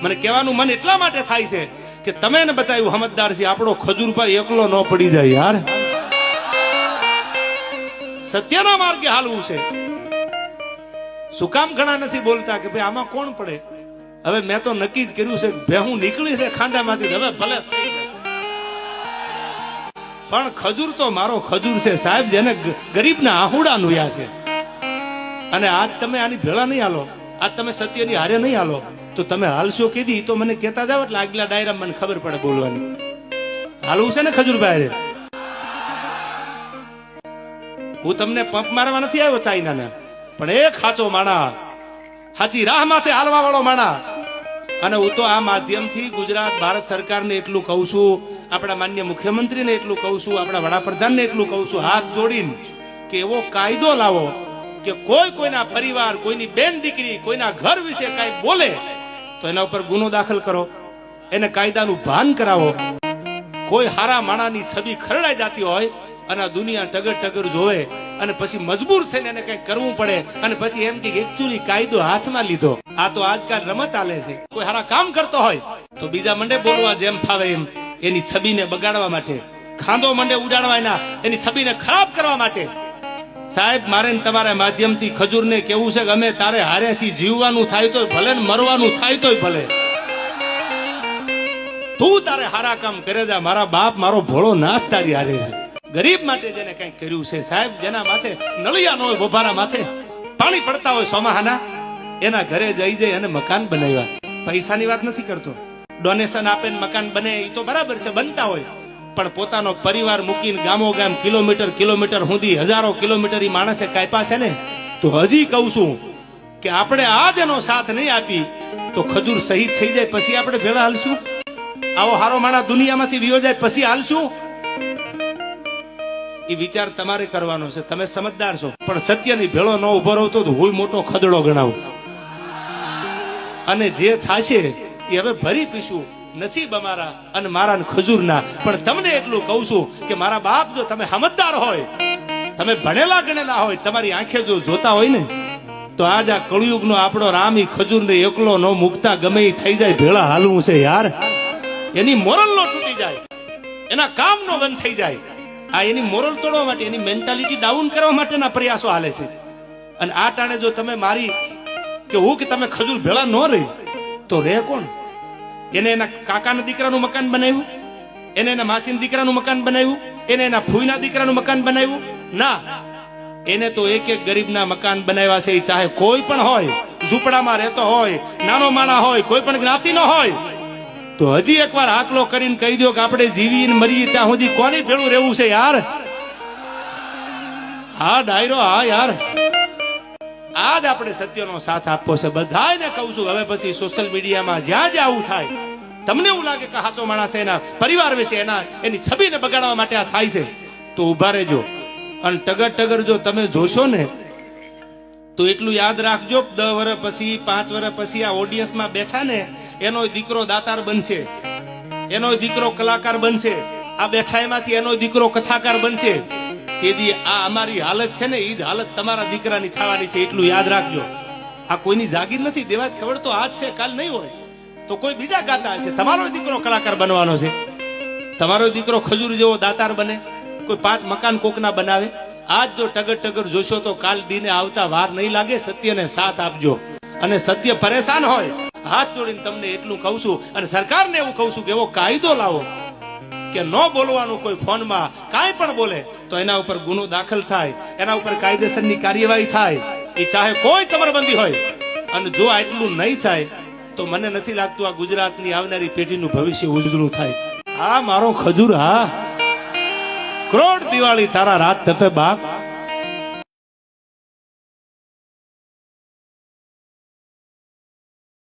મને કહેવાનું મન એટલા માટે થાય છે કે તમે ને બતાવ્યું સમજદાર છે, આપણો ખજૂરભાઈ એકલો ન પડી જાય યાર. સત્યના માર્ગે હાલવું છે. શું કામ ઘણા નથી બોલતા કે ભાઈ આમાં કોણ પડે? હવે મેં તો નક્કી જ કર્યું છે, ભેહું નીકળી છે ખાંદામાંથી, હવે ભલે પણ ખજૂર તો મારો ખજૂર છે સાહેબ, જેને ગરીબના આહુડા નુયા છે. અને આજ તમે આની ભેળા નહીં હાલો, આજ તમે સત્યની હારે નહીં હાલો, તો તમે હાલશો કીધી તો મને કહેતા જાવ એટલે આગલા ડાયરામાં મને ખબર પડે બોલવાની. હાલવું છે ને ખજૂરભાઈ? હું તમને પંપ મારવા નથી આવ્યો ચાઇનાને, પણ એક સાચો માણા, સાચી રાહ માથે હાલવા વાળો માણા. અને હું તો આ માધ્યમથી ગુજરાત ભારત સરકારને એટલું કહું છું, આપણા માન્ય મુખ્યમંત્રીને એટલું કહું છું, આપણા વડાપ્રધાનને એટલું કહું છું, હાથ જોડીને કે એવો કાયદો લાવો કે કોઈના પરિવાર, કોઈની બેન દીકરી, કોઈના ઘર વિશે કઈ બોલે તો એના ઉપર ગુનો દાખલ કરો, એને કાયદાનું ભાન કરાવો. કોઈ હારા માણાની છબી ખરડાઈ જતી હોય અને આ દુનિયા ટગર ટગર જોવે અને પછી મજબૂર થઈને એને કઈ કરવું પડે અને પછી એમ કે એકચ્યુઅલી કાયદો હાથમાં લીધો. આ તો આજકાલ રમત આલે છે. કોઈ હારા કામ કરતો હોય તો બીજા મંડે બોલવા જેમ ફાવે એમ, એની છબીને બગાડવા માટે, ખાંદો મંડે ઉડાડવા, એની છબીને ખરાબ કરવા માટે. સાહેબ, મારે તમારા માધ્યમથી ખજૂરને કેવું છે કે અમે તારે હારેથી જીવવાનું થાય તો ભલે ને મરવાનું થાય તોય ભલે, તું તારે હારા કામ કરે જા. મારા બાપ, મારો ભોળો નાથ તારી હારે છે. ગરીબ માટે જેને કઈ કર્યું છે સાહેબ, જેના માથે નળિયા ન હોય, ગોભારા માથે પાણી પડતા હોય સોમાહાના, એના ઘરે જઈ જઈ અને મકાન બનાવ્યા. પૈસાની વાત નથી કરતો, ડોનેશન આપે મકાન બને એ તો બરાબર છે, બનતા હોય, પણ પોતાનો પરિવાર મૂકીને ગામો ગામ કિલોમીટર સુધી, હજારો કિલોમીટર ઈ માણસે કાપ્યા છે ને. તો હજી કહું છું કે આપણે આજ એનો સાથ નહીં આપી તો ખજૂર શહીદ થઈ જાય પછી આપણે ભેળા હાલશું? આવો હારો માણસ દુનિયામાંથી વિયો જાય પછી હાલશું? એ વિચાર તમારે કરવાનો છે. તમે સમજદાર છો, પણ સત્યની ભેળો ન ઉભો રહો તો હું મોટો ખદડો ગણાવું. અને જે થાશે એ હવે ભરી પીશું, નસીબ અમારા અને મારા ખજૂરના. પણ તમને એટલું કહું છું કે મારા બાપ, જો તમે સમજદાર હોય, તમે ભણેલા ગણેલા હોય, તમારી આંખે જો જોતા હોય ને, તો આજ આ કળિયુગનો આપણો રામ ઈ ખજૂરને એકલો ન મુકતા ગમે એ થઈ જાય ભેળા હાલવું છે યાર. એની મોરલ નો તૂટી જાય, એના કામ નો બંધ થઈ જાય. આ એની મોરલ તોડવા માટે, એની મેન્ટાલિટી ડાઉન કરવા માટેના પ્રયાસો હાલે છે. અને આ ટાણે જો તમે મારી કે હું કે તમે ખજૂર ભેળા ન રહી તો રે કોણ? એને એના કાકાના દીકરાનું મકાન બનાવ્યું, એને એના માસીના દીકરાનું મકાન બનાવ્યું, એને એના ફૂઈના દીકરાનું મકાન બનાવ્યું? ના, એને તો એક એક ગરીબના મકાન બનાવ્યા છે. ચાહે કોઈ પણ હોય, ઝૂંપડામાં રહેતો હોય, નાનો માણા હોય, કોઈ પણ જ્ઞાતિનો હોય, તો હજી એકવાર આકલો કરીને કહી દો કે આપણે જીવીને મરીએ ત્યાં સુધી કોની ભેળું રહેવું છે યાર? હા ડાયરો, હા યાર, આજ આપણે સત્યનો સાથ આપવો છે. બધાને કહું છું, હવે પછી સોશિયલ મીડિયામાં જ્યાં જ્યાં આવું થાય, તમને એવું લાગે કે સાચો માણસ એના પરિવાર વિશે, એની છબીને બગાડવા માટે આ થાય છે, તો ઉભા રહેજો. અને ટગર જો તમે જોશો ને તો એટલું યાદ રાખજો, 10 વર્ષ પછી, 5 વર્ષ પછી આ ઓડિયન્સમાં બેઠા ને, એનો દીકરો દાતાર બનશે, એનો દીકરો કલાકાર બનશે, આ બેઠા એમાંથી એનો દીકરો કથાકાર બનશે. તેથી આ અમારી હાલત છે ને, એ જ હાલત તમારા દીકરાની થવાની છે, એટલું યાદ રાખજો. આ કોઈની જાગીર નથી, દેવા ખબર તો આજ છે, કાલ નહીં હોય તો કોઈ બીજા ગાતા હશે. તમારો દીકરો કલાકાર બનવાનો છે, તમારો દીકરો ખજૂર જેવો દાતાર બને, કોઈ 5 મકાન કોકના બનાવે. આજ જો ટગર જોશો તો કાલ દીને આવતા વાર નહીં લાગે. સત્યને સાથ આપજો. અને સત્ય પરેશાન હોય, હાથ જોડીને તમને એટલું કહું છું, અને સરકારને એવું કહું છું કે એવો કાયદો લાવો કે ન બોલવાનું. કોઈ ફોનમાં કાંઈ પણ બોલે તો એના ઉપર ગુનો દાખલ થાય, એના ઉપર કાયદેસરની કાર્યવાહી થાય, એ ચાહે કોઈ ચમરબંધી હોય. અને જો આટલું નહીં થાય તો મને નથી લાગતું આ ગુજરાતની આવનારી પેઢીનું ભવિષ્ય ઉજળું થાય. હા મારો ખજૂર, હા, કરોડ દિવાળી તારા રાત તપે બાપ.